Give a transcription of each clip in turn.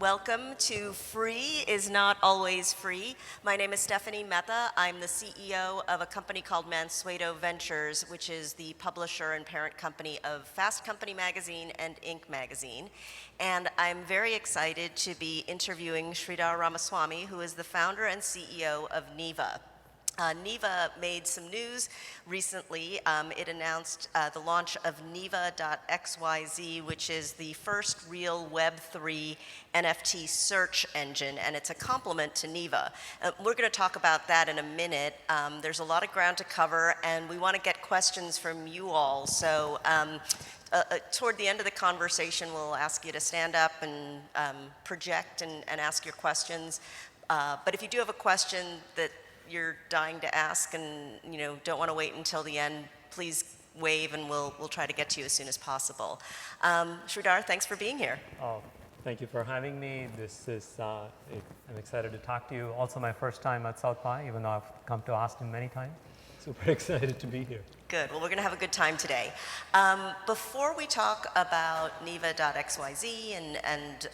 Welcome to Free is Not Always Free. My name is Stephanie Mehta. I'm the CEO of a company called Mansueto Ventures, which is the publisher and parent company of Fast Company magazine and Inc. magazine. And I'm very excited to be interviewing Sridhar Ramaswamy, who is the founder and CEO of Neva. Neva made some news recently. It announced the launch of Neva.xyz, which is the first real Web3 NFT search engine, and it's a complement to Neva. We're going to talk about that in a minute. There's a lot of ground to cover, and we want to get questions from you all. So toward the end of the conversation, we'll ask you to stand up and project and ask your questions. But if you do have a question that you're dying to ask and don't want to wait until the end, please wave and we'll try to get to you as soon as possible. Sridhar, thanks for being here. Oh, thank you for having me. This is I'm excited to talk to you. Also my first time at South by, even though I've come to Austin many times. Super excited to be here. Good. Well, we're going to have a good time today. Before we talk about Neva.xyz and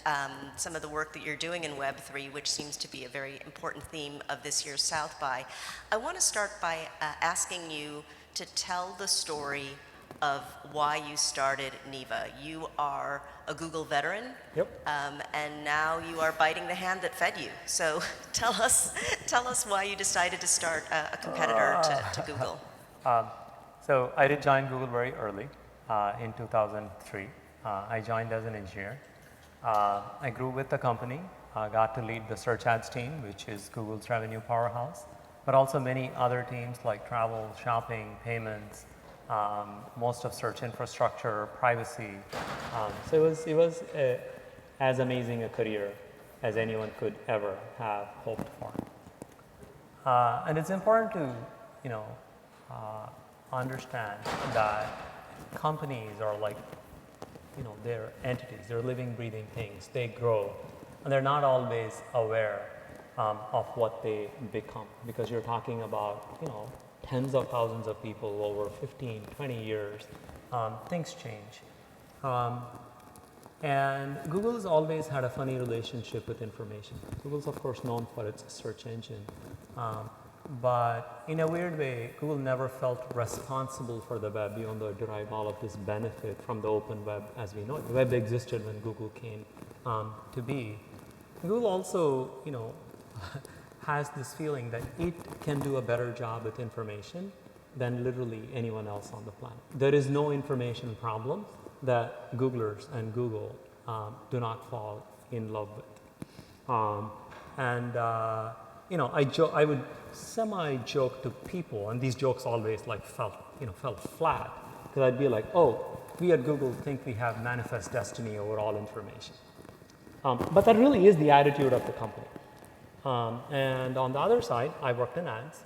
some of the work that you're doing in Web3, which seems to be a very important theme of this year's South by, I want to start by asking you to tell the story of why you started Neva. You are a Google veteran, and now you are biting the hand that fed you. So tell us why you decided to start a competitor to Google. So I did join Google very early in 2003. I joined as an engineer. I grew with the company, got to lead the search ads team, which is Google's revenue powerhouse, but also many other teams like travel, shopping, payments, most of search infrastructure, privacy. So it was as amazing a career as anyone could ever have hoped for. And it's important to, understand that companies are like, they're entities, they're living, breathing things. They grow, and they're not always aware of what they become, because you're talking about, tens of thousands of people over 15, 20 years. Things change. And Google has always had a funny relationship with information. Google's, of course, known for its search engine. But in a weird way, Google never felt responsible for the web, even though it derived all of this benefit from the open web as we know it. The web existed when Google came to be. Google also, has this feeling that it can do a better job with information than literally anyone else on the planet. There is no information problem that Googlers and Google do not fall in love with. I would semi-joke to people, and these jokes always felt flat, because I'd be like, oh, we at Google think we have manifest destiny over all information. But that really is the attitude of the company. And on the other side, I worked in ads,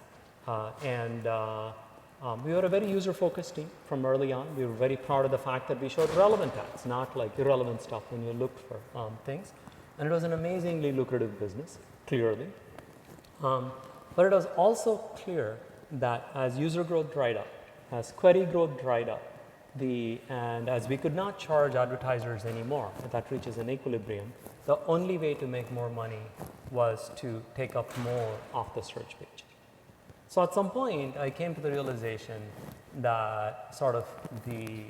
we were a very user-focused team from early on. We were very proud of the fact that we showed relevant ads, not like irrelevant stuff when you looked for things. And it was an amazingly lucrative business, clearly. But it was also clear that as user growth dried up, as query growth dried up, and as we could not charge advertisers anymore, that reaches an equilibrium, the only way to make more money was to take up more of the search page. So at some point, I came to the realization that sort of the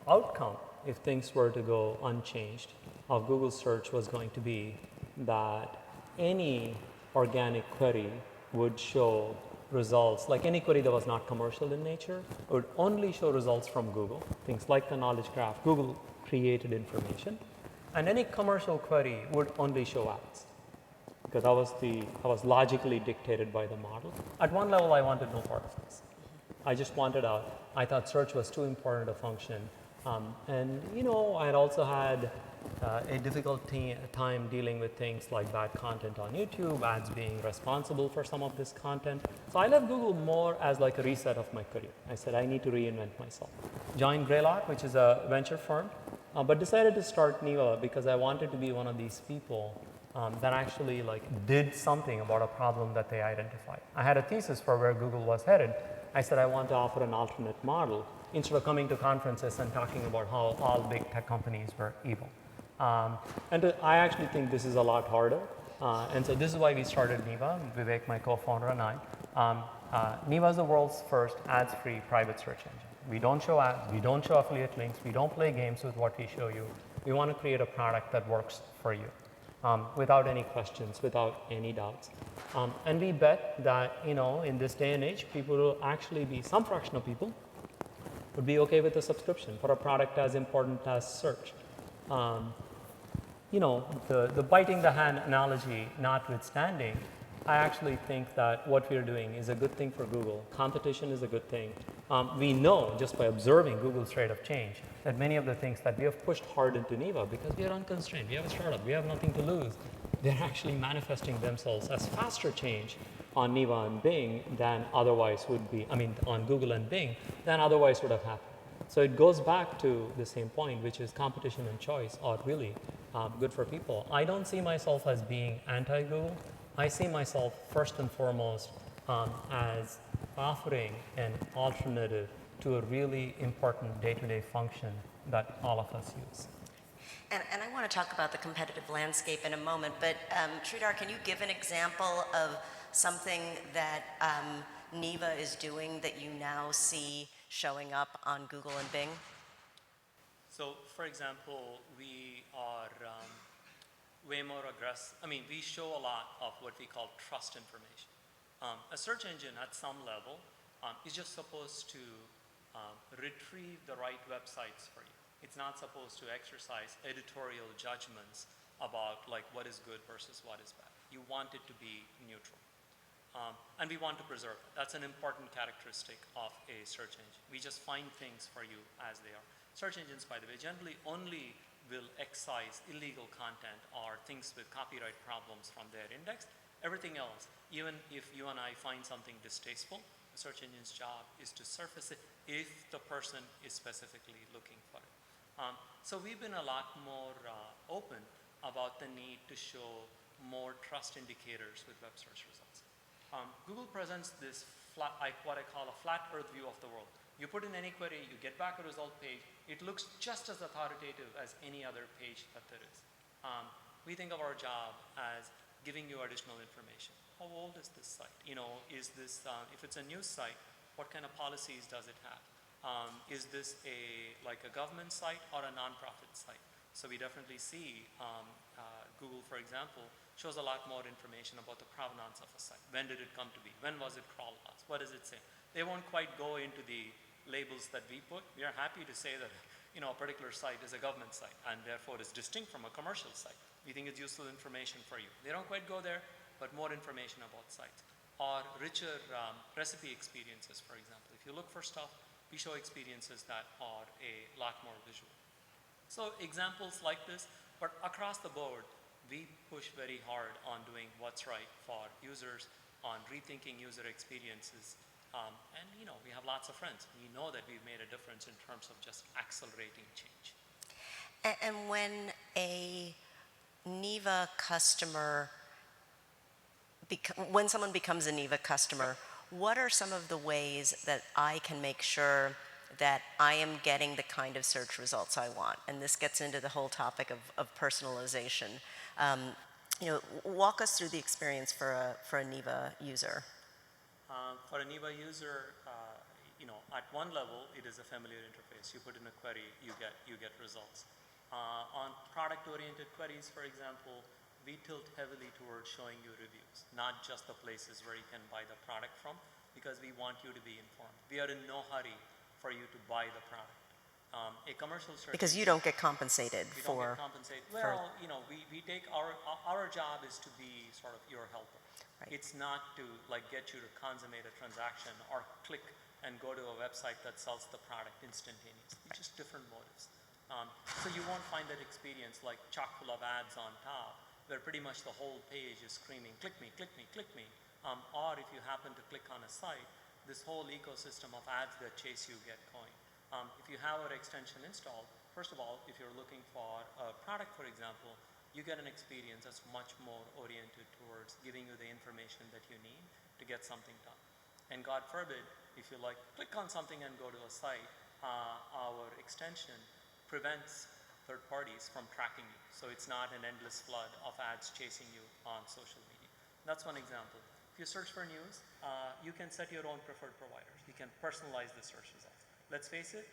outcome, if things were to go unchanged, of Google search was going to be that any organic query would show results, like any query that was not commercial in nature, would only show results from Google, things like the knowledge graph, Google created information, and any commercial query would only show ads, because that was logically dictated by the model. At one level, I wanted no part of this. I just wanted out. I thought search was too important a function. I had also had a difficult time dealing with things like bad content on YouTube, ads being responsible for some of this content. So I left Google more as like a reset of my career. I said, I need to reinvent myself. Joined Greylock, which is a venture firm, but decided to start Neva because I wanted to be one of these people that actually did something about a problem that they identified. I had a thesis for where Google was headed. I said, I want to offer an alternate model instead of coming to conferences and talking about how all big tech companies were evil. I actually think this is a lot harder. And so this is why we started Neva, Vivek, my co-founder, and I. Neva is the world's first ads-free private search engine. We don't show ads, we don't show affiliate links, we don't play games with what we show you. We want to create a product that works for you without any questions, without any doubts. And we bet that, in this day and age, people will actually be, some fraction of people would be okay with a subscription for a product as important as search. The biting the hand analogy notwithstanding, I actually think that what we're doing is a good thing for Google. Competition is a good thing. We know just by observing Google's rate of change that many of the things that we have pushed hard into Neva because we are unconstrained, we have a startup, we have nothing to lose, they're actually manifesting themselves as faster change on Neva and Bing than otherwise would be, on Google and Bing than otherwise would have happened. So it goes back to the same point, which is competition and choice are really good for people. I don't see myself as being anti-Google. I see myself first and foremost as offering an alternative to a really important day-to-day function that all of us use. And I want to talk about the competitive landscape in a moment, but Sridhar, can you give an example of something that Neva is doing that you now see showing up on Google and Bing? So, for example, we are way more aggressive. We show a lot of what we call trust information. A search engine at some level is just supposed to retrieve the right websites for you. It's not supposed to exercise editorial judgments about what is good versus what is bad. You want it to be neutral. And we want to preserve it. That's an important characteristic of a search engine. We just find things for you as they are. Search engines, by the way, generally only will excise illegal content or things with copyright problems from their index. Everything else, even if you and I find something distasteful, the search engine's job is to surface it if the person is specifically looking for it. So we've been a lot more open about the need to show more trust indicators with web search results. Google presents this what I call a flat earth view of the world. You put in any query, you get back a result page. It looks just as authoritative as any other page that there is. We think of our job as giving you additional information. How old is this site? Is this, if it's a news site, what kind of policies does it have? Is this like a government site or a nonprofit site? So we definitely see Google, for example, shows a lot more information about the provenance of a site. When did it come to be? When was it crawled last? What does it say? They won't quite go into the labels that we put. We are happy to say that a particular site is a government site and therefore is distinct from a commercial site. We think it's useful information for you. They don't quite go there, but more information about sites. Or richer recipe experiences, for example. If you look for stuff, we show experiences that are a lot more visual. So examples like this, but across the board, we push very hard on doing what's right for users, on rethinking user experiences. And we have lots of friends. We know that we've made a difference in terms of just accelerating change. And when a Neva customer, when someone becomes a Neva customer, what are some of the ways that I can make sure that I am getting the kind of search results I want? And this gets into the whole topic of personalization. Walk us through the experience for a Neva user. For a Neva user, at one level, it is a familiar interface. You put in a query, you get results. On product-oriented queries, for example, we tilt heavily towards showing you reviews, not just the places where you can buy the product from, because we want you to be informed. We are in no hurry for you to buy the product. A commercial search. Because you don't get compensated we for. Don't get compensated. Well, we take our job is to be sort of your helper. Right. It's not to get you to consummate a transaction or click and go to a website that sells the product instantaneously. It's just different motives. So you won't find that experience like chock full of ads on top, where pretty much the whole page is screaming, click me, click me, click me. Or if you happen to click on a site, this whole ecosystem of ads that chase you get going. If you have our extension installed, first of all, if you're looking for a product, for example, you get an experience that's much more oriented towards giving you the information that you need to get something done. And God forbid, if you click on something and go to a site, our extension prevents third parties from tracking you. So it's not an endless flood of ads chasing you on social media. That's one example. If you search for news, you can set your own preferred providers. You can personalize the search results. Let's face it,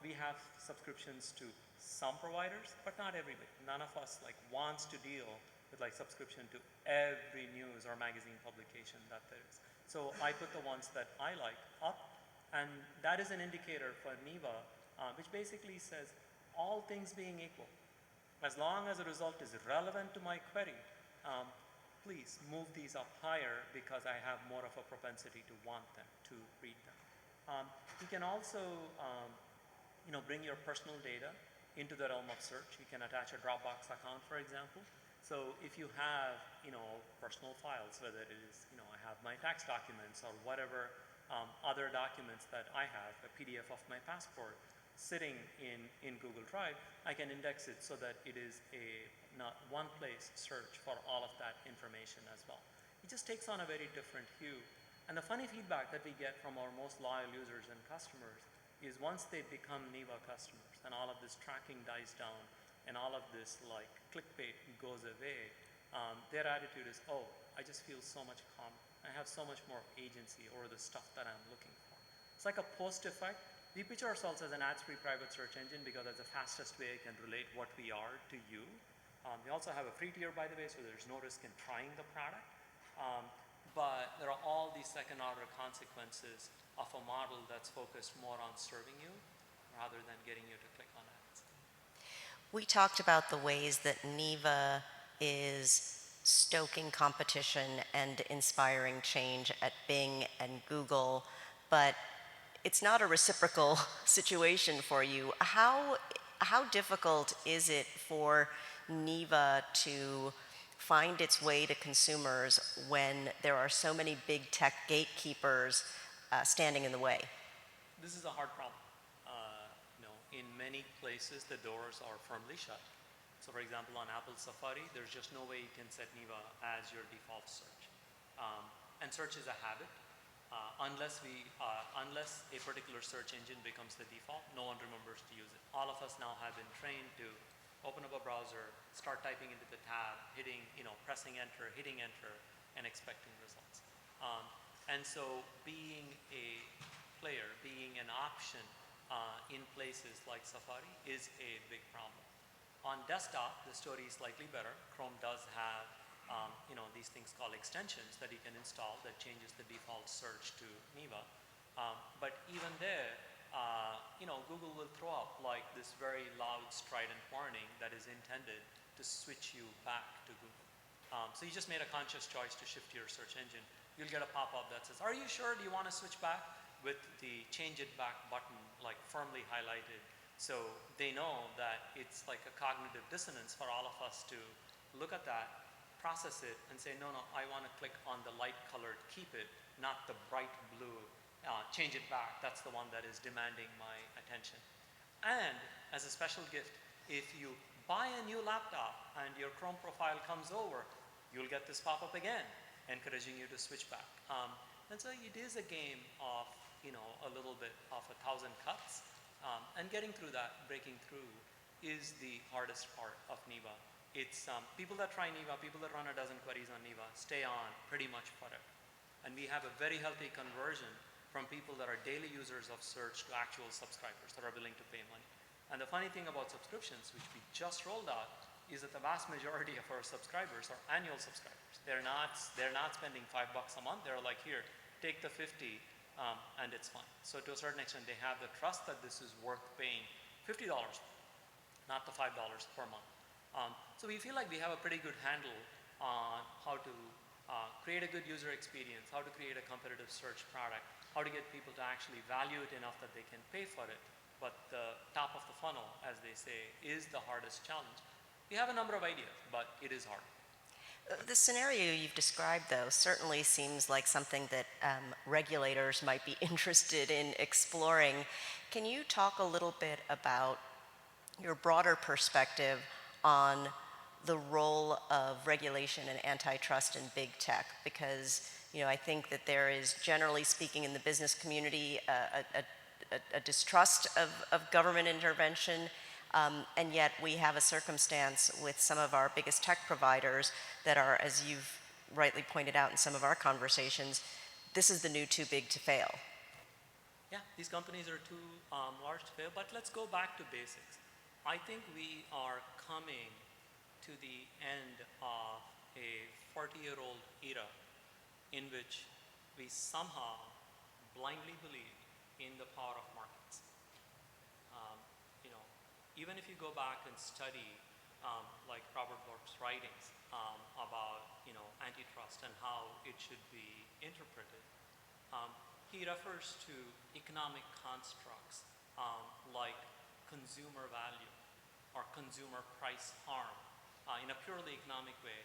we have subscriptions to some providers, but not everybody. None of us wants to deal with subscription to every news or magazine publication that there is. So I put the ones that I like up, and that is an indicator for Neva, which basically says all things being equal, as long as the result is relevant to my query, please move these up higher because I have more of a propensity to want them, to read them. You can also bring your personal data into the realm of search. You can attach a Dropbox account, for example. So if you have personal files, whether it is I have my tax documents or whatever other documents that I have, a PDF of my passport sitting in Google Drive, I can index it so that it is a not one place search for all of that information as well. It just takes on a very different hue. And the funny feedback that we get from our most loyal users and customers is once they become Neva customers and all of this tracking dies down and all of this clickbait goes away, their attitude is, oh, I just feel so much calmer. I have so much more agency over the stuff that I'm looking for. It's like a post effect. We pitch ourselves as an ads-free private search engine because that's the fastest way I can relate what we are to you. We also have a free tier, by the way, so there's no risk in trying the product. But there are all these second-order consequences of a model that's focused more on serving you rather than getting you to click on ads. We talked about the ways that Neva is stoking competition and inspiring change at Bing and Google, but it's not a reciprocal situation for you. How difficult is it for Neva to find its way to consumers when there are so many big tech gatekeepers standing in the way? This is a hard problem. In many places, the doors are firmly shut. So for example, on Apple Safari, there's just no way you can set Neva as your default search. And search is a habit. Unless a particular search engine becomes the default, no one remembers to use it. All of us now have been trained to open up a browser, start typing into the tab, pressing enter, hitting enter, and expecting results. And so being a player, being an option in places like Safari is a big problem. On desktop, the story is slightly better. Chrome does have these things called extensions that you can install that changes the default search to Neva. But even there, Google will throw up this very loud, strident warning that is intended to switch you back to Google. So you just made a conscious choice to shift your search engine. You'll get a pop-up that says, are you sure? Do you want to switch back? With the change it back button firmly highlighted. So they know that it's like a cognitive dissonance for all of us to look at that, process it, and say, no, I want to click on the light colored keep it, not the bright blue change it back. That's the one that is demanding my attention. And as a special gift, if you buy a new laptop and your Chrome profile comes over, you'll get this pop-up again, encouraging you to switch back. And so it is a game of a little bit of 1,000 cuts, and getting through that, breaking through, is the hardest part of Neva. It's people that try Neva, people that run a dozen queries on Neva, stay on pretty much forever. And we have a very healthy conversion from people that are daily users of search to actual subscribers that are willing to pay money. And the funny thing about subscriptions, which we just rolled out, is that the vast majority of our subscribers are annual subscribers. They're not spending $5 a month. They're like, here, take the 50. And it's fine. So to a certain extent, they have the trust that this is worth paying $50, not the $5 per month. So we feel like we have a pretty good handle on how to create a good user experience, how to create a competitive search product, how to get people to actually value it enough that they can pay for it. But the top of the funnel, as they say, is the hardest challenge. We have a number of ideas, but it is hard. The scenario you've described, though, certainly seems like something that regulators might be interested in exploring. Can you talk a little bit about your broader perspective on the role of regulation and antitrust in big tech? Because I think that there is, generally speaking, in the business community, a distrust of government intervention. And yet we have a circumstance with some of our biggest tech providers that are, as you've rightly pointed out in some of our conversations, this is the new too big to fail. Yeah, these companies are too large to fail, but let's go back to basics. I think we are coming to the end of a 40-year-old era in which we somehow blindly believe in the power of markets. You know, even if you go back and study like Robert Bork's writings about antitrust and how it should be interpreted, he refers to economic constructs like consumer value or consumer price harm in a purely economic way,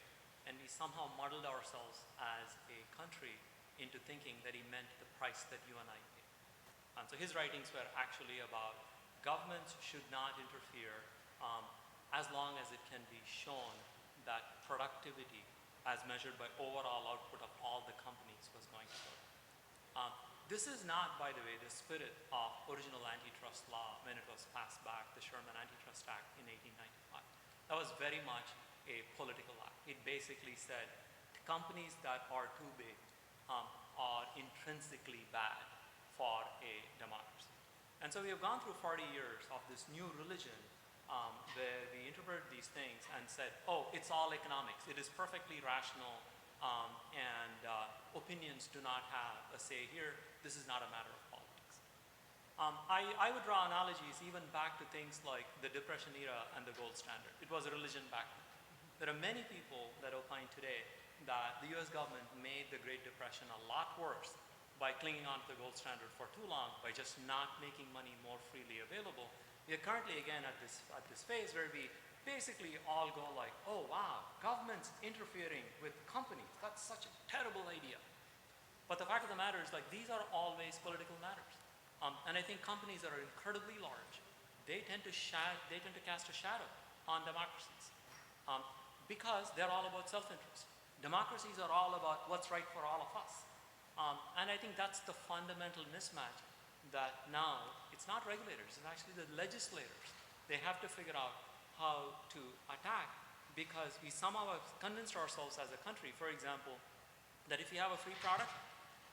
and we somehow muddled ourselves as a country into thinking that he meant the price that you and I pay. So his writings were actually about governments should not interfere as long as it can be shown that productivity as measured by overall output of all the companies was going to work. This is not, by the way, the spirit of original antitrust law when it was passed back, the Sherman Antitrust Act in 1895. That was very much a political act. It basically said companies that are too big are intrinsically bad for a democracy. And so we have gone through 40 years of this new religion where we interpreted these things and said, oh, it's all economics. It is perfectly rational and opinions do not have a say here. This is not a matter of politics. I would draw analogies even back to things like the Depression era and the gold standard. It was a religion back then. There are many people that opine today that the US government made the Great Depression a lot worse by clinging on to the gold standard for too long, by just not making money more freely available. We are currently again at this phase where we basically all go like, oh wow, government's interfering with companies. That's such a terrible idea. But the fact of the matter is, like, these are always political matters. And I think companies that are incredibly large, they tend to cast a shadow on democracies because they're all about self-interest. Democracies are all about what's right for all of us. And I think that's the fundamental mismatch that now it's not regulators, it's actually the legislators. They have to figure out how to attack, because we somehow have convinced ourselves as a country, for example, that if you have a free product,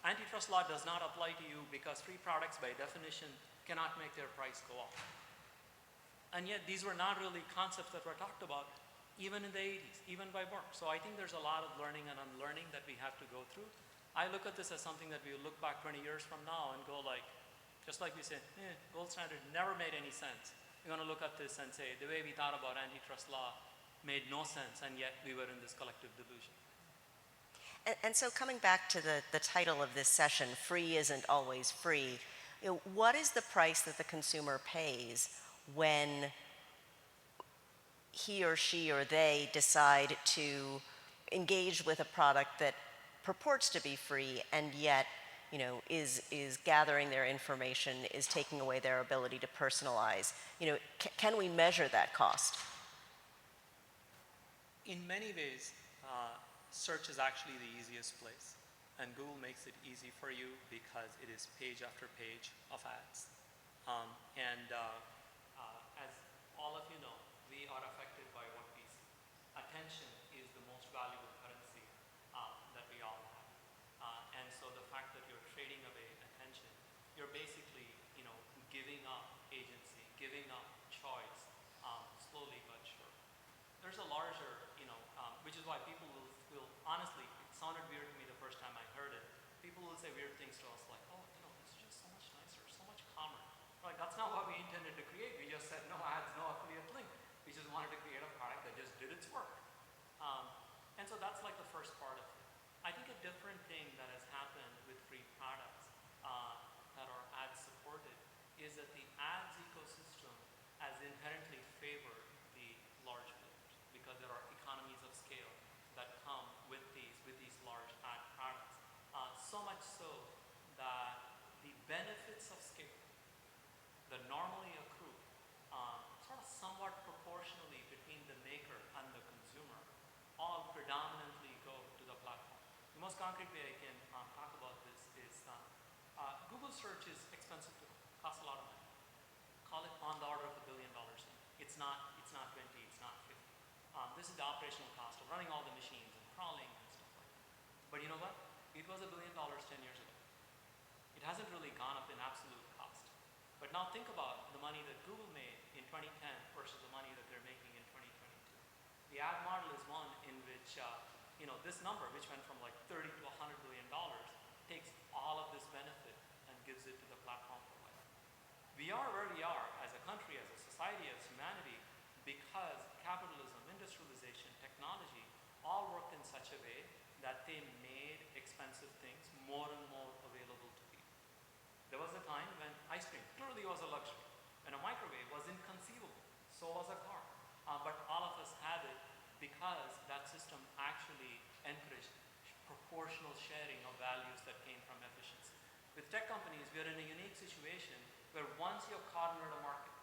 antitrust law does not apply to you because free products by definition cannot make their price go up. And yet these were not really concepts that were talked about even in the 80s, even by Bork. So I think there's a lot of learning and unlearning that we have to go through. I look at this as something that we will look back 20 years from now and go like, just like we said, gold standard never made any sense. We're going to look at this and say, the way we thought about antitrust law made no sense, and yet we were in this collective delusion. And so coming back to the title of this session, free isn't always free, what is the price that the consumer pays when he or she or they decide to engage with a product that purports to be free and yet is gathering their information, is taking away their ability to personalize? Can we measure that cost? In many ways, search is actually the easiest place, and Google makes it easy for you because it is page after page of ads. As all of you know, we are affected by what we see. Attention is the most valuable currency that we all have. And so the fact that you're trading away attention, you're basically giving up agency, giving up choice, slowly but surely. There's a larger, which is why people will honestly, it sounded weird to me the first time I heard it. People will say weird things to us like, oh, this is just so much nicer, so much calmer. Like, that's not what we intended to create. We just said no ads, no affiliate link. We just wanted to create a product that just did its work. And so that's like the first part of it. I think a different thing that has happened with free products that are ad supported is that the ads ecosystem has inherently favored the large players because there are economies of scale that come with these large ad products. So much so that the benefits of scale that normally accrue sort of somewhat proportionally between the maker and the consumer all predominantly go to the platform. The most concrete way I can talk about this is Google search is expensive to costs a lot of money. Call it on the order of $1 billion. it's not 20, it's not 50. This is the operational cost of running all the machines and crawling and stuff like that. But you know what? It was $1 billion 10 years ago. It hasn't really gone up in absolute cost. But now think about the money that Google made in 2010 versus the money that they're making in 2022. The ad model is one in which, this number, which went from like 30 to $100 billion, takes all of this benefit and gives it to the platform provider. We are where we are as a country, as a society, as humanity, because capitalism, industrialization, technology, all worked in such a way that they made expensive things more and more available to people. There was a time when ice cream clearly was a luxury, and a microwave was inconceivable. So was a car. But all of us had it because that system actually encouraged proportional sharing of values that came from efficiency. With tech companies, we are in a unique situation where once you've cornered a market,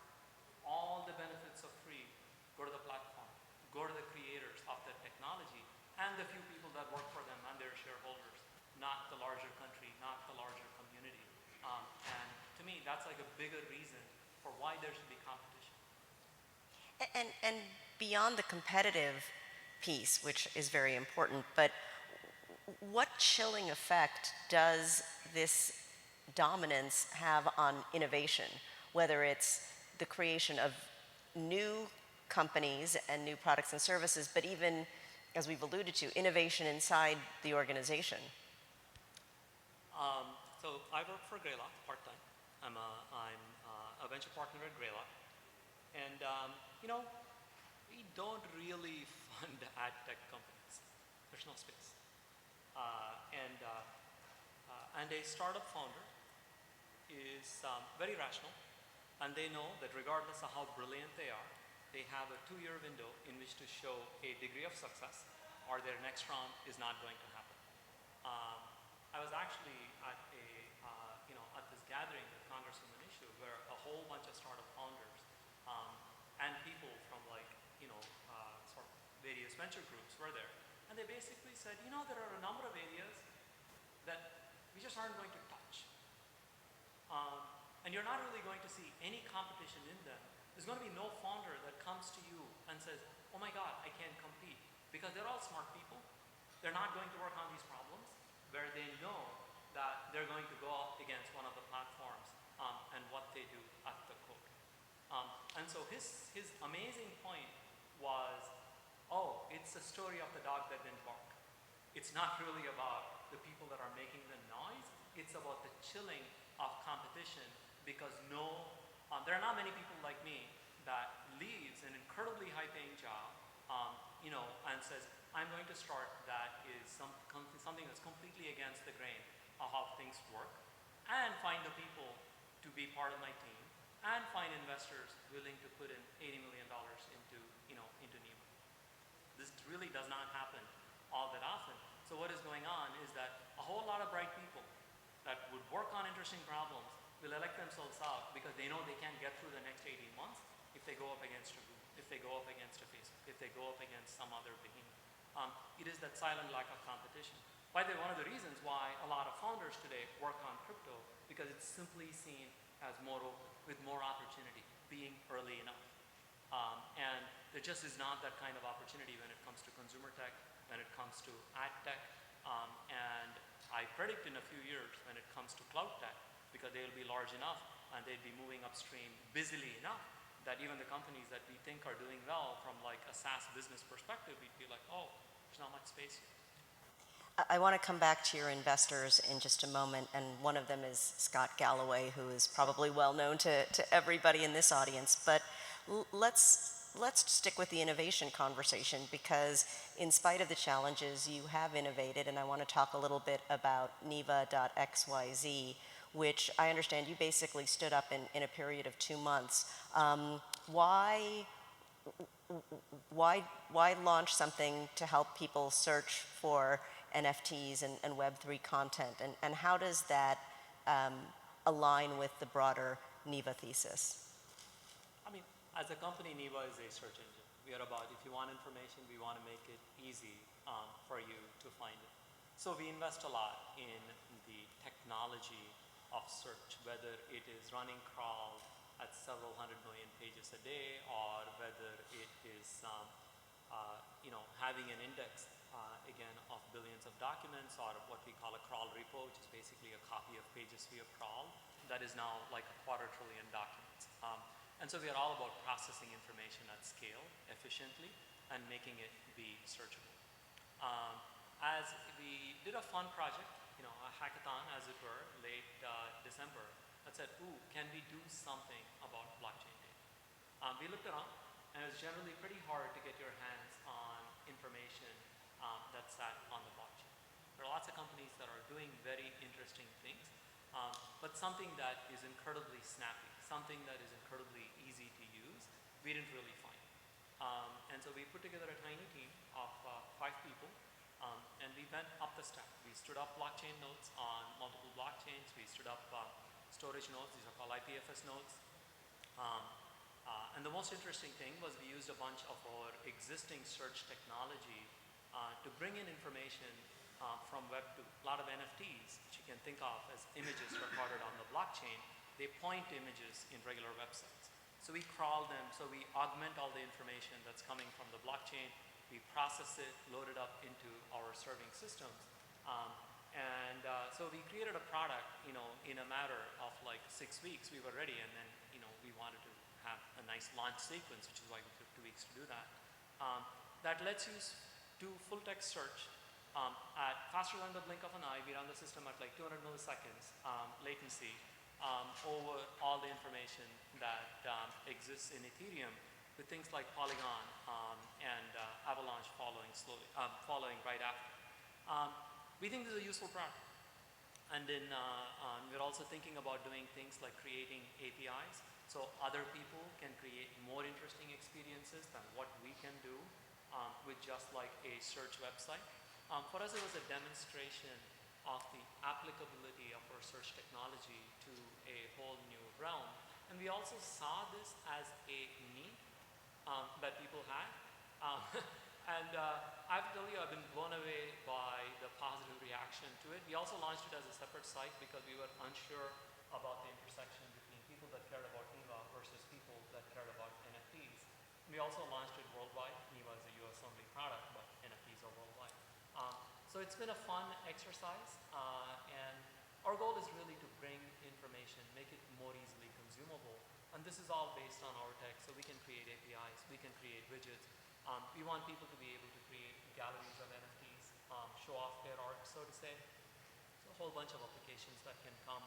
all the benefits of free go to the platform, go to the creators of the technology, and the few people that work for them and their shareholders, not the larger country, not the larger community. And to me, that's like a bigger reason for why there should be competition. And beyond the competitive piece, which is very important, but what chilling effect does this dominance have on innovation, whether it's the creation of new companies and new products and services, but even, as we've alluded to, innovation inside the organization? So I work for Greylock part-time. I'm a venture partner at Greylock. And, we don't really fund ad tech companies. There's no space. And a startup founder is very rational, and they know that regardless of how brilliant they are, they have a 2-year window in which to show a degree of success, or their next round is not going to happen. I was actually at at this gathering with Congresswoman Issue where a whole bunch of startup founders and people from sort of various venture groups were there, and they basically said, there are a number of areas that we just aren't going to touch. And you're not really going to see any competition in them. There's going to be no founder that comes to you and says, oh my God, I can't compete. Because they're all smart people. They're not going to work on these problems where they know that they're going to go up against one of the platforms and what they do at the core. And so his amazing point was, oh, it's the story of the dog that didn't bark. It's not really about the people that are making the noise. It's about the chilling of competition, because there are not many people like me that leaves an incredibly high-paying job, and says, I'm going to start that is something that's completely against the grain of how things work, and find the people to be part of my team, and find investors willing to put in $80 million into Neva. This really does not happen all that often. So what is going on is that a whole lot of bright people that would work on interesting problems will elect themselves out because they know they can't get through the next 18 months if they go up against a Google, if they go up against a Facebook, if they go up against some other behemoth. It is that silent lack of competition. By the way, one of the reasons why a lot of founders today work on crypto, because it's simply seen as more open, with more opportunity, being early enough. And there just is not that kind of opportunity when it comes to consumer tech, when it comes to ad tech, and I predict in a few years when it comes to cloud tech, because they'll be large enough and they'd be moving upstream busily enough that even the companies that we think are doing well from like a SaaS business perspective, we'd be like, oh, there's not much space here. I want to come back to your investors in just a moment, and one of them is Scott Galloway, who is probably well known to everybody in this audience. But let's stick with the innovation conversation, because in spite of the challenges, you have innovated, and I want to talk a little bit about Neva.xyz, which I understand you basically stood up in a period of 2 months. Why launch something to help people search for NFTs and Web3 content, and how does that align with the broader Neva thesis? I mean, as a company, Neva is a search engine. We are about, if you want information, we want to make it easy for you to find it. So we invest a lot in the technology of search, whether it is running crawl at several 100 million pages a day, or whether it is having an index again of billions of documents, or what we call a crawl repo, which is basically a copy of pages we have crawled that is now like a 250,000,000 documents. And so we are all about processing information at scale efficiently and making it be searchable. As we did a fun project, a hackathon as it were, late December, that said, ooh, can we do something about blockchain data? We looked around, and it was generally pretty hard to get your hands on information that sat on the blockchain. There are lots of companies that are doing very interesting things, but something that is incredibly snappy, something that is incredibly easy to use, we didn't really find. And so we put together a tiny team of 5 people, and we went up the stack. We stood up blockchain nodes on multiple blockchains. We stood up storage nodes. These are called IPFS nodes. And the most interesting thing was we used a bunch of our existing search technology to bring in information from Web 2. A lot of NFTs, which you can think of as images recorded on the blockchain, they point to images in regular websites. So we crawl them, so we augment all the information that's coming from the blockchain. We process it, load it up into our serving systems. So we created a product, in a matter of like 6 weeks, we were ready, and then, we wanted to have a nice launch sequence, which is why we took 2 weeks to do that. That lets you do full text search at faster than the blink of an eye. We run the system at like 200 milliseconds latency over all the information that exists in Ethereum, with things like Polygon and Avalanche following right after. We think this is a useful product. And then we're also thinking about doing things like creating APIs, so other people can create more interesting experiences than what we can do with just like a search website. For us, it was a demonstration of the applicability of our search technology to a whole new realm. And we also saw this as a need that people had. And I have to tell you, I've been blown away by the positive reaction to it. We also launched it as a separate site because we were unsure about the intersection between people that cared about Neva versus people that cared about NFTs. We also launched it worldwide. Neva is a US only product, but NFTs are worldwide. So it's been a fun exercise, and our goal is really to bring information, make it more easily consumable. And this is all based on our tech, so we can create APIs, we can create widgets. We want people to be able to create galleries of NFTs, show off their art, so to say. There's a whole bunch of applications that can come,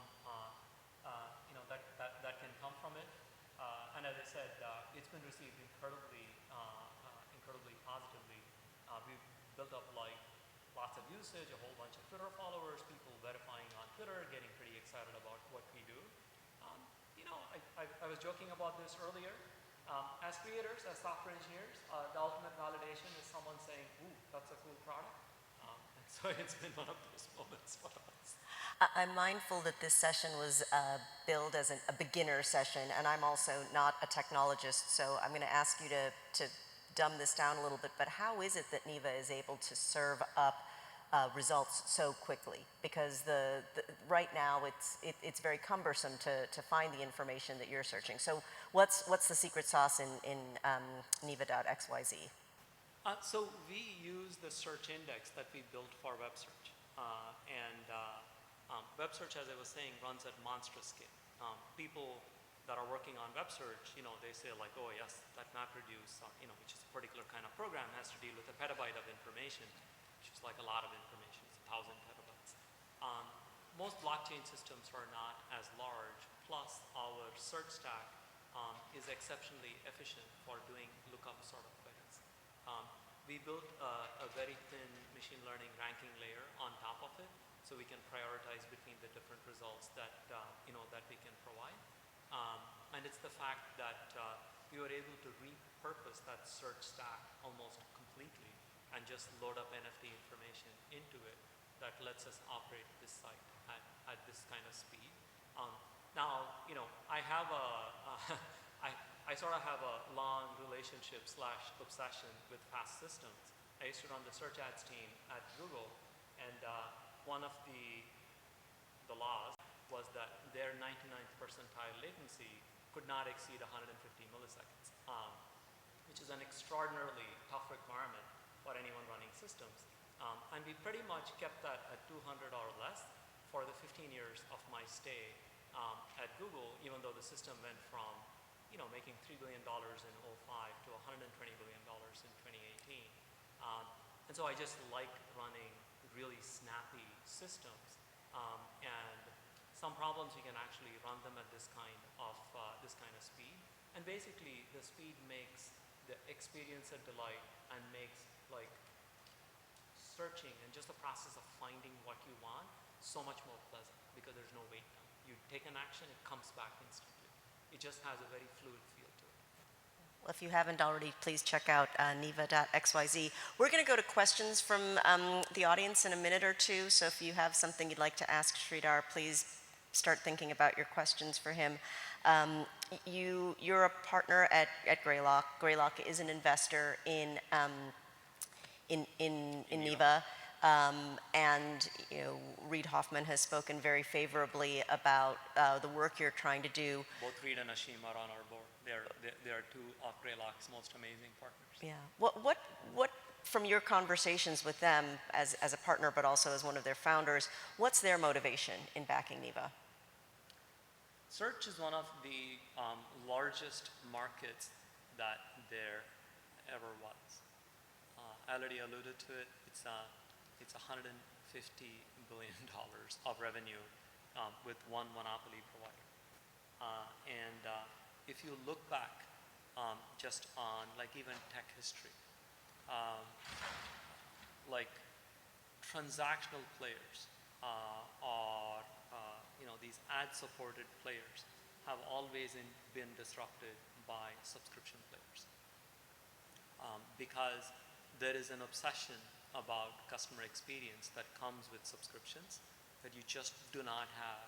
that can come from it. And as I said, it's been received incredibly positively. We've built up like lots of usage, a whole bunch of Twitter followers, people verifying on Twitter, getting pretty excited about what we do. I was joking about this earlier. As creators, as software engineers, the ultimate validation is someone saying, ooh, that's a cool product. And so it's been one of those moments for us. I'm mindful that this session was billed as a beginner session, and I'm also not a technologist, so I'm going to ask you to dumb this down a little bit, but how is it that Neva is able to serve up results so quickly? Because right now it's very cumbersome to find the information that you're searching. So what's the secret sauce in Neva.xyz? So we use the search index that we built for web search. Web search, as I was saying, runs at monstrous scale. People that are working on web search, they say like, oh yes, that MapReduce, which is a particular kind of program, has to deal with a petabyte of information, which is like a lot of information, it's 1,000 petabytes. Most blockchain systems are not as large, plus our search stack is exceptionally efficient for doing lookup sort of queries. We built a very thin machine learning ranking layer on top of it, so we can prioritize between the different results that, that we can provide. And it's the fact that we were able to repurpose that search stack almost completely and just load up NFT information into it that lets us operate this site at this kind of speed. Now, I have I sort of have a long relationship / obsession with fast systems. I used to run the search ads team at Google, and one of the laws was that their 99th percentile latency could not exceed 150 milliseconds, which is an extraordinarily tough requirement for anyone running systems. And we pretty much kept that at 200 or less for the 15 years of my stay at Google, even though the system went from making $3 billion in '05 to $120 billion in 2018. And so I just like running really snappy systems. And some problems you can actually run them at this kind of speed. And basically, the speed makes the experience a delight and makes like searching and just the process of finding what you want so much more pleasant because there's no wait time. You take an action, it comes back instantly. It just has a very fluid feel to it. Well, if you haven't already, please check out Neva.xyz. We're going to go to questions from the audience in a minute or two. So if you have something you'd like to ask Sridhar, please start thinking about your questions for him. You're a partner at Greylock. Greylock is an investor in Neva. And Reid Hoffman has spoken very favorably about the work you're trying to do. Both Reid and Ashim are on our board. They are two of Greylock's most amazing partners. Yeah. What from your conversations with them as a partner, but also as one of their founders, what's their motivation in backing Neva? Search is one of the largest markets that there ever was. I already alluded to it. It's $150 billion of revenue with one monopoly provider. And if you look back just on like even tech history, like transactional players or these ad-supported players have always been disrupted by subscription players because there is an obsession about customer experience that comes with subscriptions that you just do not have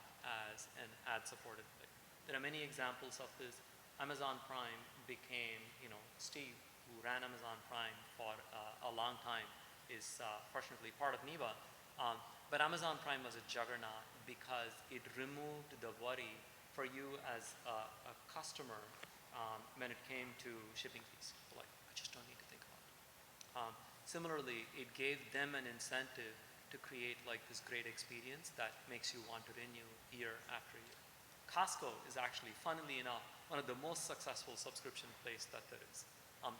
as an ad-supported player. There are many examples of this. Amazon Prime became, Steve, who ran Amazon Prime for a long time, is fortunately part of Neva. But Amazon Prime was a juggernaut because it removed the worry for you as a customer when it came to shipping fees. Like, I just don't need to think about it. Similarly, it gave them an incentive to create like this great experience that makes you want to renew year after year. Costco is actually, funnily enough, one of the most successful subscription plays that there is.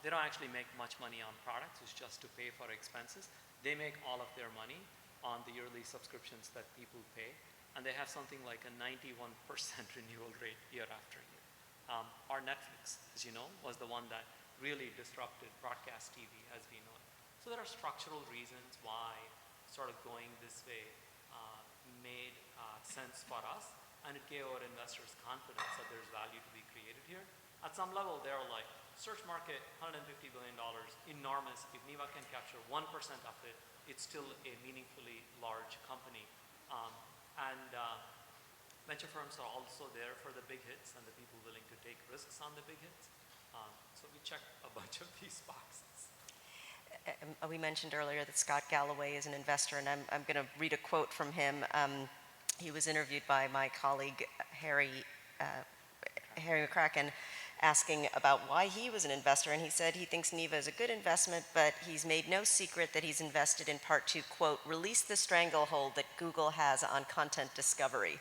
They don't actually make much money on products, it's just to pay for expenses. They make all of their money on the yearly subscriptions that people pay, and they have something like a 91% renewal rate year after year. Our Netflix, as you know, was the one that really disrupted broadcast TV as we know it. So there are structural reasons why sort of going this way made sense for us, and it gave our investors confidence that there's value to be created here. At some level, they're like, search market, $150 billion, enormous. If Neva can capture 1% of it, it's still a meaningfully large company. And venture firms are also there for the big hits and the people willing to take risks on the big hits. So we check a bunch of these boxes. We mentioned earlier that Scott Galloway is an investor, and I'm going to read a quote from him. He was interviewed by my colleague Harry McCracken, asking about why he was an investor, and he said he thinks Neva is a good investment, but he's made no secret that he's invested in part to, quote, release the stranglehold that Google has on content discovery.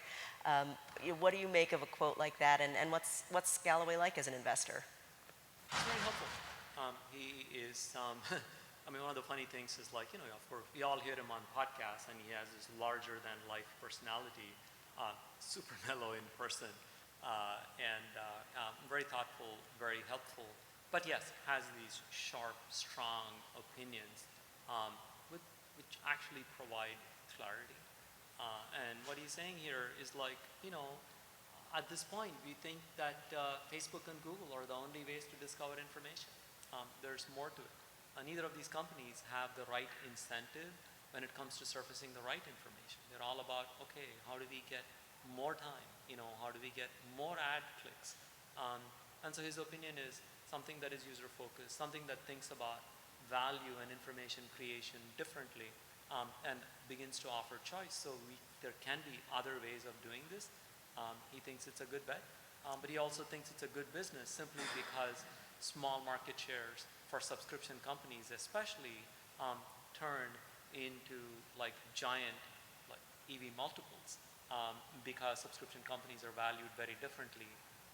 What do you make of a quote like that, and what's Galloway like as an investor? It's very helpful. He is, I mean, one of the funny things is like, of course, we all hear him on podcasts, and he has this larger-than-life personality, super mellow in person, and very thoughtful, very helpful. But yes, has these sharp, strong opinions, which actually provide clarity. And what he's saying here is like, at this point, we think that Facebook and Google are the only ways to discover information. There's more to it. Neither of these companies have the right incentive when it comes to surfacing the right information. They're all about, okay, how do we get more time? How do we get more ad clicks? And so his opinion is something that is user-focused, something that thinks about value and information creation differently, and begins to offer choice. So there can be other ways of doing this. He thinks it's a good bet. but he also thinks it's a good business simply because small market shares for subscription companies especially turn into like giant like EV multiples because subscription companies are valued very differently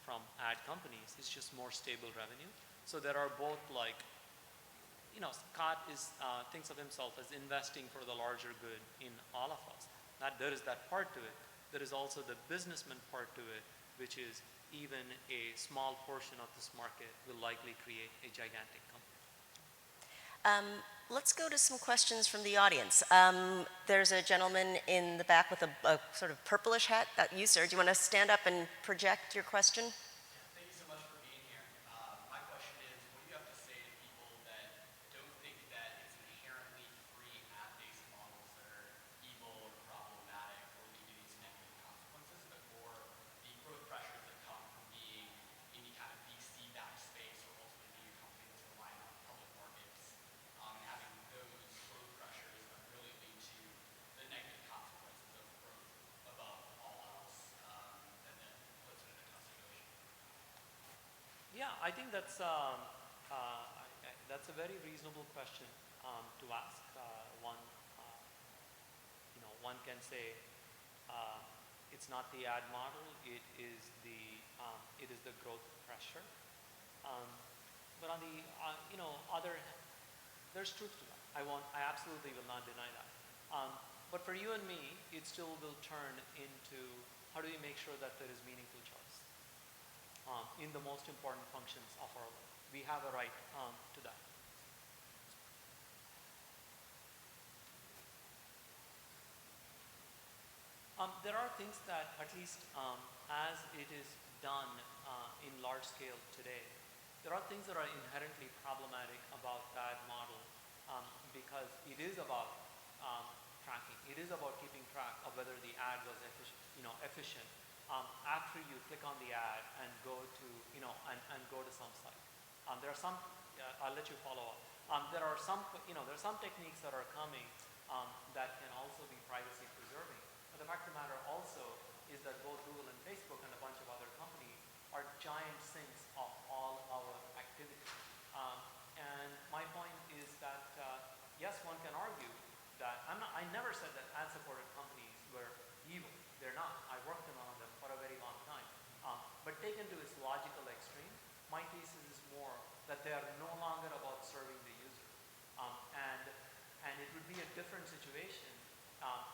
from ad companies. It's just more stable revenue. So there are both like, you know, Scott thinks of himself as investing for the larger good in all of us. That there is that part to it. There is also the businessman part to it, which is even a small portion of this market will likely create a gigantic company. Let's go to some questions from the audience. There's a gentleman in the back with a sort of purplish hat. You, sir, do you want to stand up and project your question? Thank you so much for being here. My question is, what do you have to say to people that don't think that it's inherently free ad-based models that are evil or problematic or lead to these negative consequences, but more the growth pressures that come from being in the kind of VC-backed space or ultimately being a company that's relying on public markets and having those growth pressures that really lead to the negative consequences of growth above all else, and then puts it in a tough situation? Yeah, I think that's a very reasonable question to ask. One can say it's not the ad model; it is the growth pressure. But on the there's truth to that. I absolutely will not deny that. But for you and me, it still will turn into how do we make sure that there is meaningful choice in the most important functions of our life. We have a right to that. There are things that, at least as it is done in large scale today, there are things that are inherently problematic about that model because it is about tracking. It is about keeping track of whether the ad was efficient. After you click on the ad and go to and go to some site, there are some. I'll let you follow up. There are some techniques that are coming that can also be privacy preserving. But the fact of the matter also is that both Google and Facebook and a bunch of other companies are giant sinks of all our activity. And my point is that yes, one can argue that I never said that ad-supported companies were evil. They're not. I worked on them for a very long time. But taken to its logical extreme, my thesis is more that they are no longer about serving the user. And it would be a different situation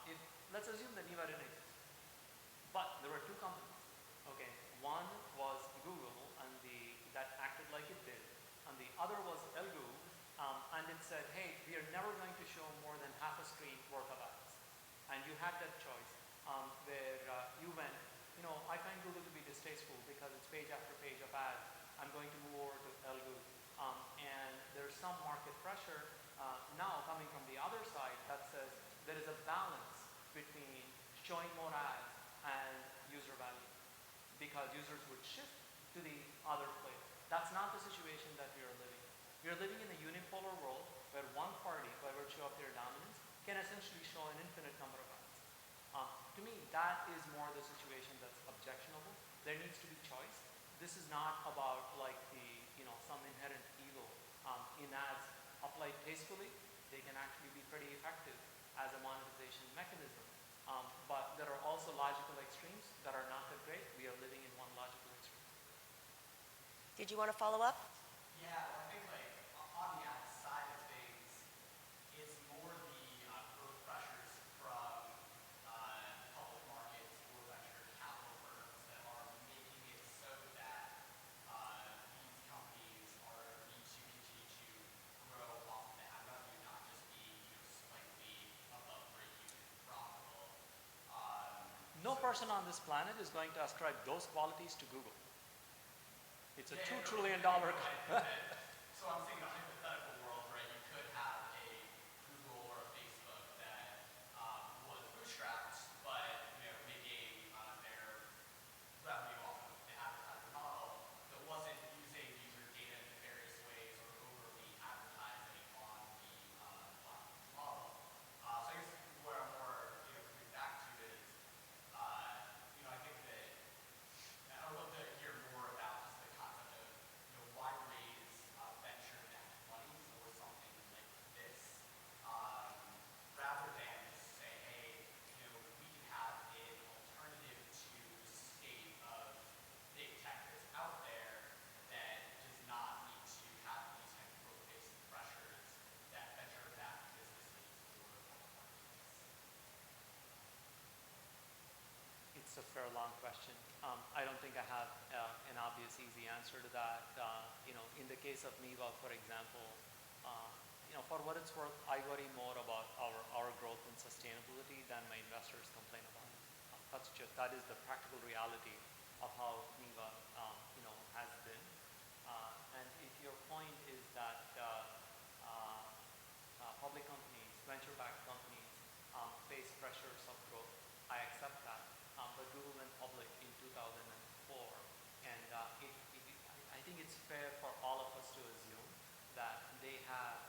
if, let's assume that Neva didn't exist. But there were two companies. Okay, one was Google and that acted like it did, and the other was Elgoo, and it said, hey, we are never going to show more than half a screen worth of ads. And you had that choice where you went, I find Google to be distasteful because it's page after page of ads. I'm going to move over to Elgoo. And there's some market pressure now coming from the other side that says there is a balance between showing more ads and user value because users would shift to the other player. That's not the situation that we are living in. We are living in a unipolar world where one party, by virtue of their dominance, can essentially show an infinite number of ads. To me, that is more the situation that's objectionable. There needs to be choice. This is not about like some inherent evil in ads applied tastefully. They can actually be pretty effective as a monetization mechanism. But there are also logical extremes that are not that great. We are living in one logical extreme. Did you want to follow up? Yeah, well, I think like on the ad side of things, it's more the growth pressures from public markets or venture capital firms that are making it so that these companies need to continue to grow off the ad revenue, not just be slightly above break-even profitable. No person on this planet is going to ascribe those qualities to Google. It's a $2 trillion company. So I'm saying the hypothetical world, right? You could have a Google or a Facebook that was bootstrapped, but making their revenue off of the advertising model that wasn't using user data in various ways or overly advertising on the platform model. So I guess where I'm more coming back to is, I think that I would love to hear fair long question. I don't think I have an obvious easy answer to that. In the case of Neva, for example, for what it's worth, I worry more about our growth and sustainability than my investors complain about it. That is the practical reality of how Neva, has been. And if your point is that public companies, venture-backed companies, face pressures of growth, I accept that. But Google went public in 2004, and I think it's fair for all of us to assume that they have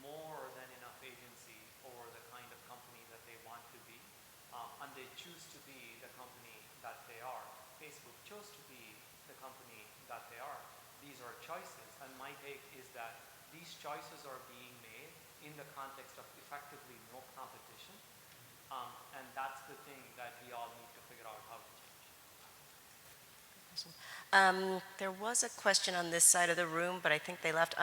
more than enough agency over the kind of company that they want to be, and they choose to be the company that they are. Facebook chose to be the company that they are. These are choices, and my take is that these choices are being made in the context of effectively no competition, and that's the thing that we all need to figure out how to change. There was a question on this side of the room, but I think they left.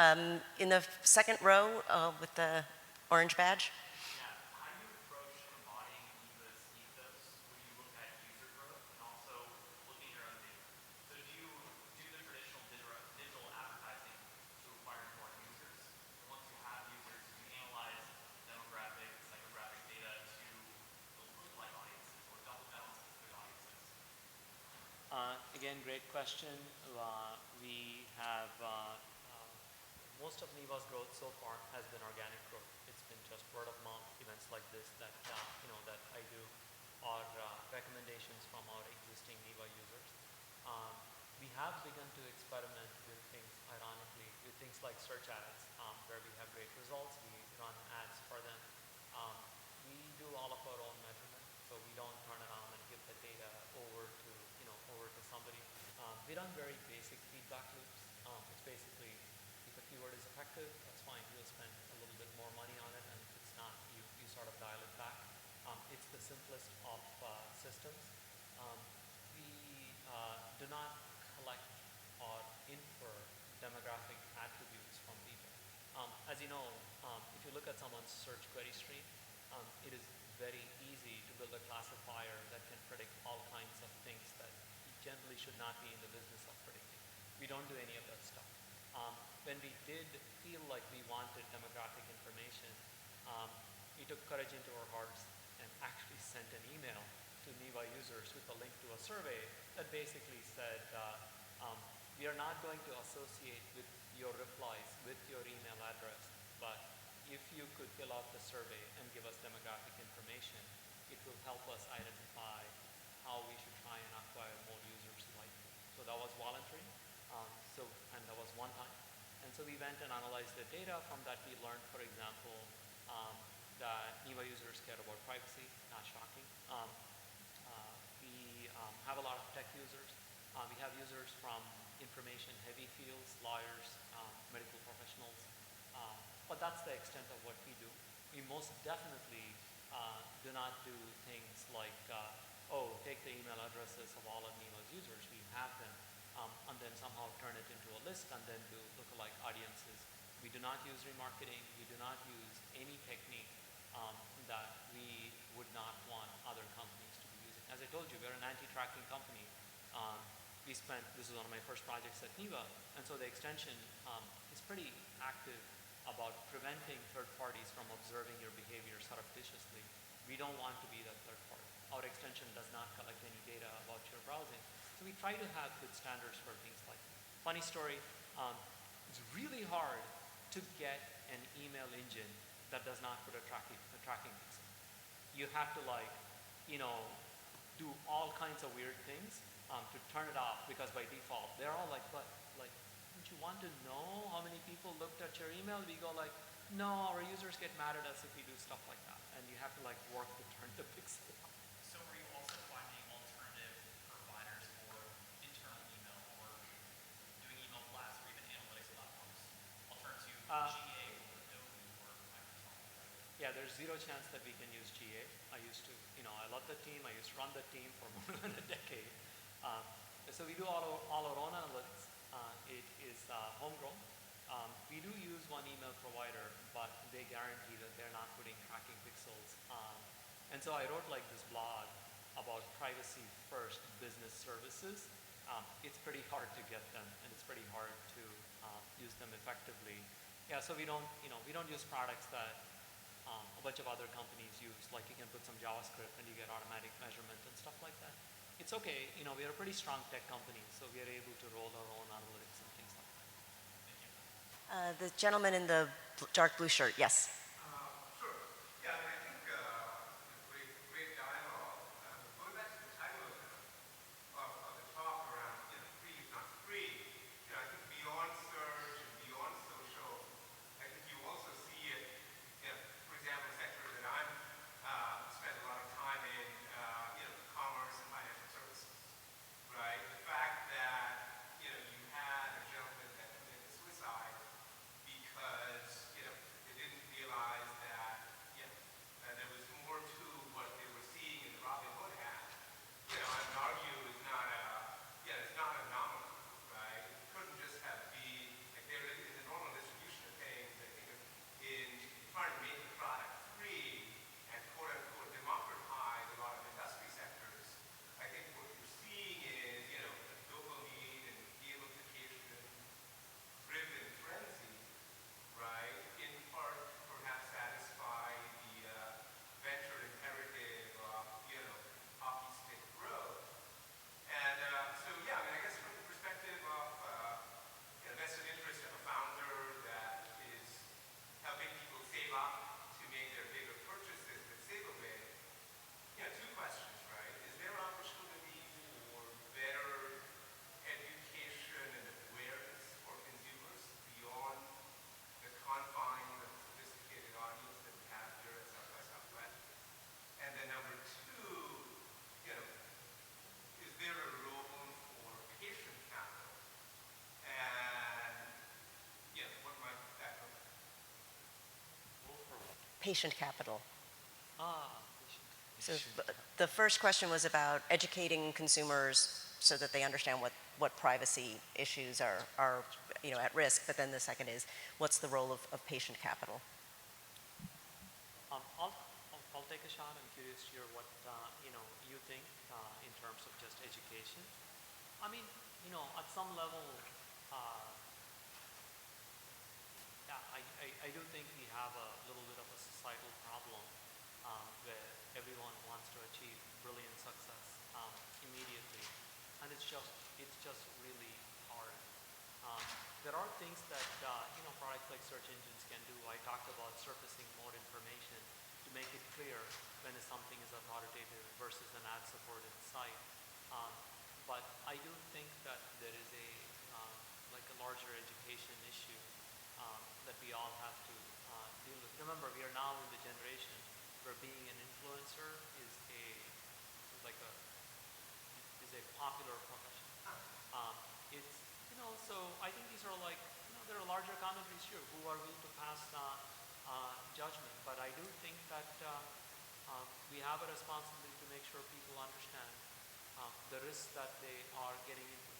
In the second row with the orange badge. Yeah, how do you approach embodying Neva's ethos when you look at user growth and also looking at your own data? So do you do the traditional digital advertising to acquire more users? And once you have users, do you analyze demographic, psychographic data to build lookalike audiences or double down on specific audiences? Again, great question. We have most of Neva's growth so far has been organic growth. It's been just word of mouth events like this that that I do, or recommendations from our existing Neva users. We have begun to experiment with things, ironically, with things like search ads, where we have great results. We run ads for them. We do all of our own measurement, so we don't turn around and give the data over to somebody. We run very basic feedback loops. It's basically, if a keyword is effective, that's fine. You'll spend a little bit more money on it, and if it's not, you sort of dial it back. It's the simplest of systems. We do not collect or infer demographic attributes from people. As you know, if you look at someone's search query stream, it is very easy to build a classifier that can predict all kinds of things that generally should not be in the business of predicting. We don't do any of that stuff. When we did feel like we wanted demographic information, we took courage into our hearts and actually sent an email to Neva users with a link to a survey that basically said, we are not going to associate with your replies with your email address, but if you could fill out the survey and give us demographic information, it will help us identify how we should try and acquire more users like you. So that was voluntary, and that was one time. And so we went and analyzed the data. From that we learned, for example, that Neva users care about privacy, not shocking. We have a lot of tech users. We have users from information-heavy fields, lawyers, medical professionals, but that's the extent of what we do. We most definitely do not do things like, take the email addresses of all of Neva's users. We have them, and then somehow turn it into a list and then do lookalike audiences. We do not use remarketing. We do not use any technique that we would not want other companies to be using. As I told you, we're an anti-tracking company. This is one of my first projects at Neva, and so the extension is pretty active about preventing third parties from observing your behavior surreptitiously. We don't want to be that third party. Our extension does not collect any data about your browsing. So we try to have good standards for things like that. Funny story, it's really hard to get an email engine that does not put a tracking pixel. You have to do all kinds of weird things to turn it off, because by default, they're all like, but don't you want to know how many people looked at your email? We go like, no, our users get mad at us if we do stuff like that. And you have to work to turn the pixel off. So are you also finding alternative providers for internal email or doing email blasts or even analytics platforms? Alternative to GA or Adobe or Microsoft? Yeah, there's zero chance that we can use GA. I used to, I love the team. I used to run the team for more than a decade. So we do all our own analytics. It is homegrown. We do use one email provider, but they guarantee that they're not putting tracking pixels. And so I wrote this blog about privacy first business services, it's pretty hard to get them, and it's pretty hard to use them effectively. Yeah, so we don't use products that a bunch of other companies use, like you can put some JavaScript and you get automatic measurement and stuff like that. It's okay, we are a pretty strong tech company, so we are able to roll our own analytics and things like that. The gentleman in the dark blue shirt, yes. Sure. Yeah, I think great dialogue. Going back to the title of the talk around free is not free. I think beyond search and beyond social, I think you also see it. For example, sectors that I'm spent a lot of time in, commerce and financial services. Right. The fact that you had a gentleman that committed suicide because they didn't realize that that there was more to what they were seeing in the Robin Hood ad. I would argue is not a it's not a nominal, right? It couldn't just have been like there in the normal distribution of things. I think in trying to make the product free and quote unquote democratize a lot of industry sectors, I think what you're seeing is a dopamine and gamification driven frenzy, right? In part, perhaps satisfy the venture imperative of, hockey stick growth. And so, yeah, I guess from the perspective of vested interest of a founder that is helping people save up to make their bigger purchases with Save Away, two questions, right? Is there opportunity for better education and awareness for consumers beyond the confines of the sophisticated audience that we have here at South by Southwest? And then number two, is there a role for patient capital? And what might that look like? Patient capital. Patient. So the first question was about educating consumers so that they understand what privacy issues are at risk. But then the second is, what's the role of patient capital? I'll take a shot. I'm curious to hear what you think in terms of just education. I mean, at some level, yeah, I do think we have a little bit of a societal problem where everyone wants to achieve brilliant success immediately, and it's just really hard. There are things that products like search engines can do. I talked about surfacing more information to make it clear when something is authoritative versus an ad-supported site. But I do think that there is a larger education issue that we all have to deal with. Remember, we are now in the generation where being an influencer is a popular profession. It's so I think these are there are larger commentaries here who are willing to pass judgment, but I do think that we have a responsibility to make sure people understand the risks that they are getting into.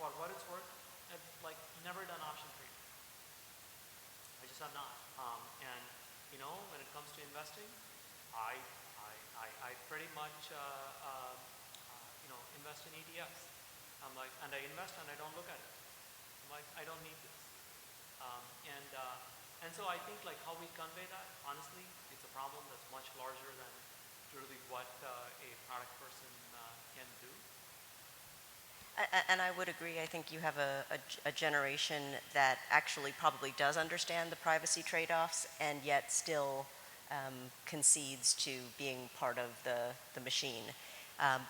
For what it's worth, I've never done option trading. I just have not. And when it comes to investing, I pretty much invest in ETFs. And I invest and I don't look at it. I don't need this. And so I think how we convey that, honestly, it's a problem that's much larger than really what a product person can do. And I would agree. I think you have a generation that actually probably does understand the privacy trade-offs and yet still concedes to being part of the machine.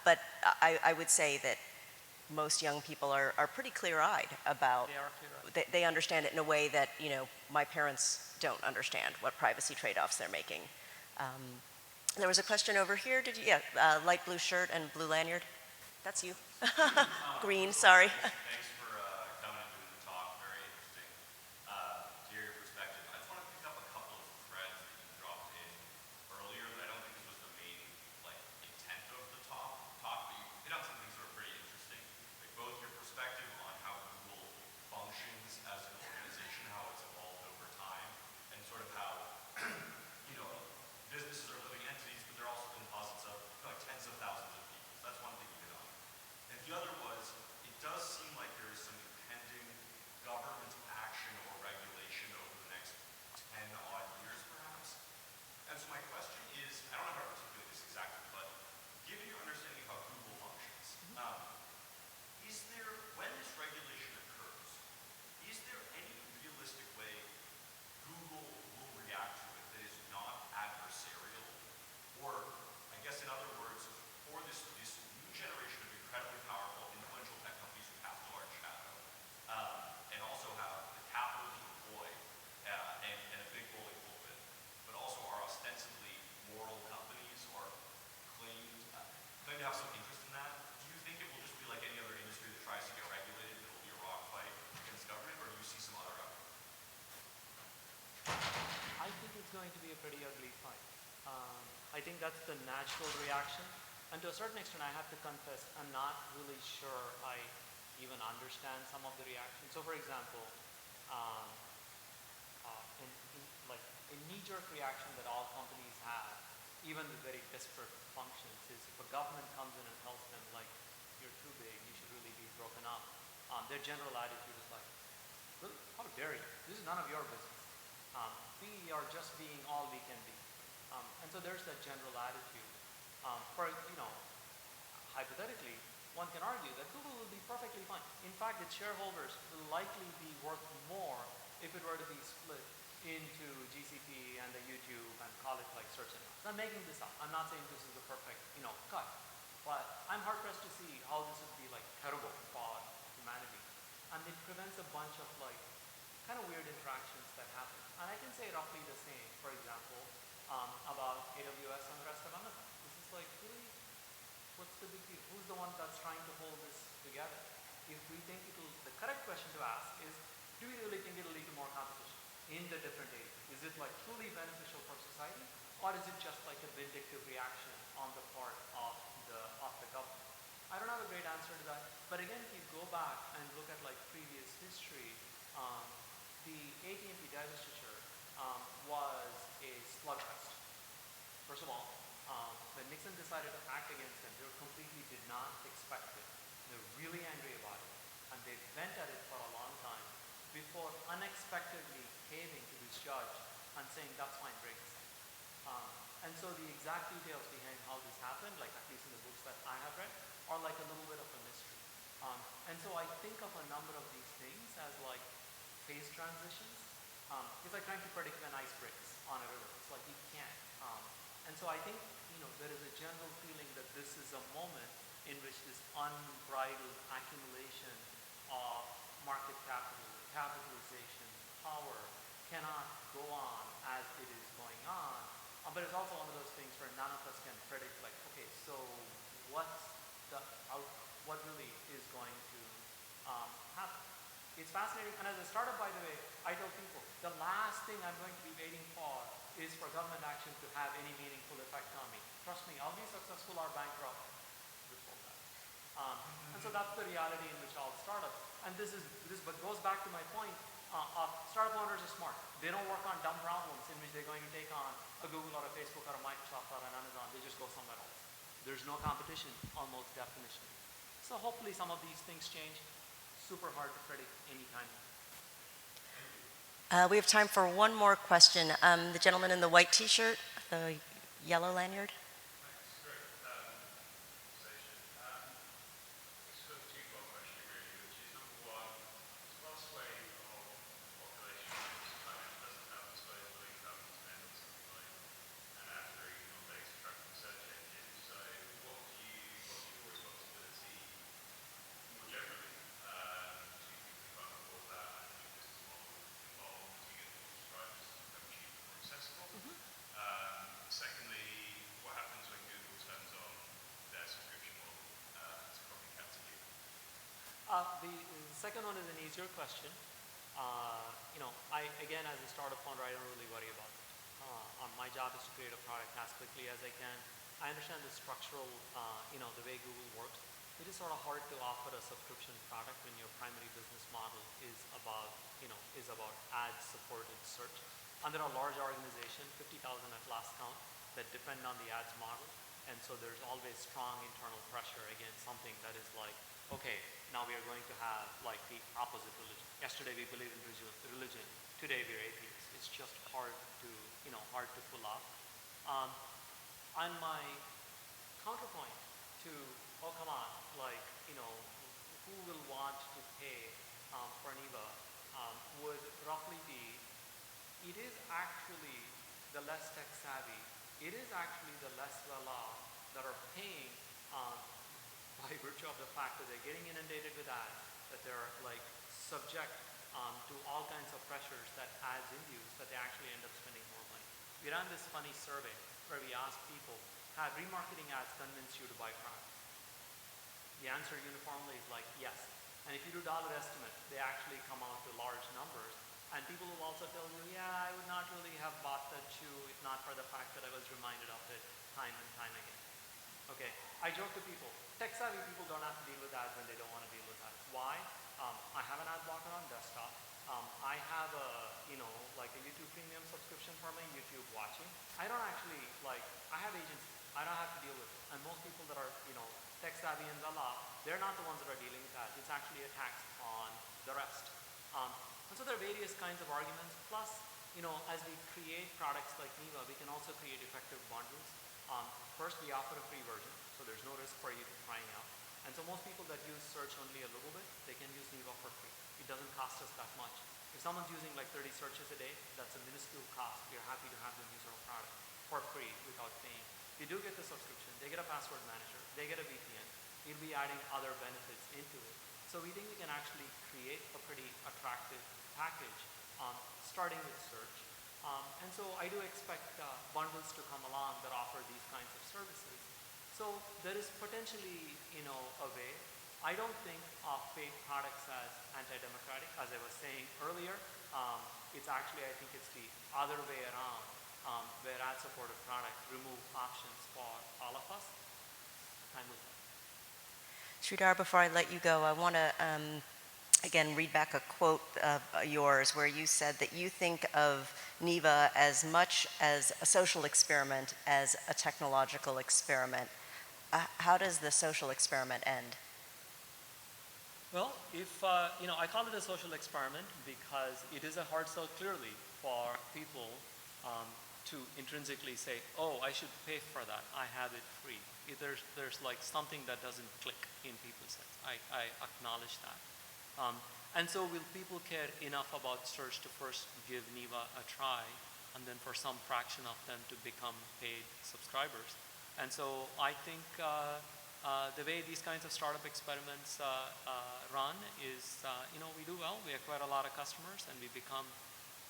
But I would say that most young people are pretty clear-eyed about. They are clear-eyed. They understand it in a way that my parents don't understand what privacy trade-offs they're making. There was a question over here. Did you? Yeah, light blue shirt and blue lanyard. That's you. Green. Sorry. Thanks for coming and doing the talk. Very interesting to hear your perspective. I just want to pick up a couple of threads that you dropped in earlier that I don't think this was the main intent of the talk, but you hit on something sort of pretty interesting. Both your perspective on how Google functions as an organization, how it's evolved over time, and sort of how businesses are living entities, but there are also composites of tens of thousands I think that's the natural reaction. And to a certain extent, I have to confess, I'm not really sure I even understand some of the reactions. So for example, um, like a knee-jerk reaction that all companies have, even the very disparate functions, is if a government comes in and tells them like, you're too big, you should really be broken up, their general attitude is like, really, how dare you? This is none of your business. We are just being all we can be. And so there's that general attitude. Hypothetically, one can argue that Google will be perfectly fine. In fact, its shareholders will likely be worth more if it were to be split into GCP and the YouTube and call it like search engine. I'm making this up. I'm not saying this is the perfect, cut. But I'm hard pressed to see how this would be like terrible for humanity. And it prevents a bunch of like kind of weird interactions that happen. And I can say roughly the same, for example, about AWS and the rest of Amazon. This is like, really, what's the big deal? Who's the one that's trying to hold this together? If we think the correct question to ask is, do we really think it'll lead to more competition in the different areas? Is it like truly beneficial for society, or is it just like a vindictive reaction on the part of the government? I don't have a great answer to that. But again, if you go back and look at like previous history, the AT&T divestiture was a slugfest. First of all, when Nixon decided to act against them, they completely did not expect it. They were really angry about it, and they went at it for a long time before unexpectedly caving to this judge and saying, that's fine, break this up. And so the exact details behind how this happened, like at least in the books that I have read, are like a little bit of a mystery. And so I think of a number of these things as like phase transitions. It's like trying to predict when ice breaks on a river. It's like you can't. And so I think, there is a general feeling that this is a moment in which this unbridled accumulation of market capital, capitalization, power cannot go on as it is going on. But it's also one of those things where none of us can predict like, okay, so what's the outcome? What really is going to happen? It's fascinating. And as a startup, by the way, I tell people, the last thing I'm going to be waiting for is for government action to have any meaningful effect on me. Trust me, I'll be successful or bankrupt before that. And so that's the reality in which all startups, and this goes back to my point of startup owners are smart. They don't work on dumb problems in which they're going to take on a Google or a Facebook or a Microsoft or an Amazon. They just go somewhere else. There's no competition, almost definitionally. So hopefully some of these things change. Super hard to predict anytime. We have time for one more question. The gentleman in the white t-shirt, the yellow lanyard. Thanks. Great. Conversation. It's sort of a two-part question really, which is number one, the vast swathe of the population doesn't have disposable income to spend on something like an ad for non-data tracking search engines. So what's your responsibility more generally to people who can't afford that and your business model involved to get the subscribers to become cheaper, more accessible? Secondly, what happens when Google turns on their subscription model to copycat to you? The second one is an easier question. Again, as a startup founder, I don't really worry about it. My job is to create a product as quickly as I can. I understand the structural, the way Google works. It is sort of hard to offer a subscription product when your primary business model is about ad-supported search. And there are large organizations, 50,000 at last count, that depend on the ads model. And so there's always strong internal pressure against something that is like, okay, now we are going to have like the opposite religion. Yesterday we believed in religion, today we're atheists. It's just hard to pull off. On my counterpoint to, oh come on, who will want to pay for Neva would roughly be, it is actually the less tech savvy, it is actually the less well-off that are paying by virtue of the fact that they're getting inundated with ads, that they're subject to all kinds of pressures that ads induce, that they actually end up spending more money. We ran this funny survey where we asked people, have remarketing ads convinced you to buy products? The answer uniformly is like, yes. And if you do dollar estimate, they actually come out to large numbers. And people will also tell you, yeah, I would not really have bought that shoe if not for the fact that I was reminded of it time and time again. Okay, I joke to people, tech-savvy people don't have to deal with ads when they don't want to deal with ads. Why? I have an ad blocker on desktop. I have a, like a YouTube Premium subscription for my YouTube watching. I don't actually, I have agents, I don't have to deal with it. And most people that are, tech-savvy and they're not the ones that are dealing with ads. It's actually a tax on the rest. And so there are various kinds of arguments. Plus, as we create products like Neva, we can also create effective bundles. First, we offer a free version, so there's no risk for you to trying out. And so most people that use search only a little bit, they can use Neva for free. It doesn't cost us that much. If someone's using like 30 searches a day, that's a minuscule cost. We are happy to have them use our product for free without paying. They do get the subscription, they get a password manager, they get a VPN. We'll be adding other benefits into it. So we think we can actually create a pretty attractive package, starting with search. And so I do expect bundles to come along that offer these kinds of services. So there is potentially, a way. I don't think of paid products as anti-democratic, as I was saying earlier. It's actually, I think it's the other way around, where ad-supported products remove options for all of us. Time will tell. Sridhar, before I let you go, I want to again read back a quote of yours where you said that you think of Neva as much as a social experiment as a technological experiment. How does the social experiment end? Well, if, I call it a social experiment because it is a hard sell clearly for people to intrinsically say, oh, I should pay for that. I have it free. There's like something that doesn't click in people's heads. I acknowledge that. And so will people care enough about search to first give Neva a try, and then for some fraction of them to become paid subscribers? And so I think the way these kinds of startup experiments run is, we do well. We acquire a lot of customers, and we become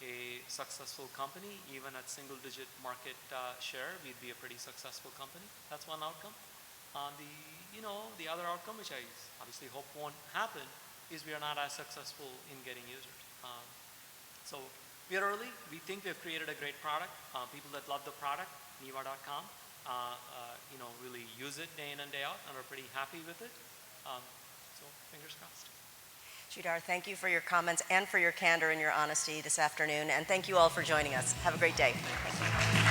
a successful company. Even at single-digit market share, we'd be a pretty successful company. That's one outcome. The other outcome, which I obviously hope won't happen, is we are not as successful in getting users. So we are early. We think we've created a great product. People that love the product, Neva.com, really use it day in and day out and are pretty happy with it. So fingers crossed. Sridhar, thank you for your comments and for your candor and your honesty this afternoon. And thank you all for joining us. Have a great day. Thank you.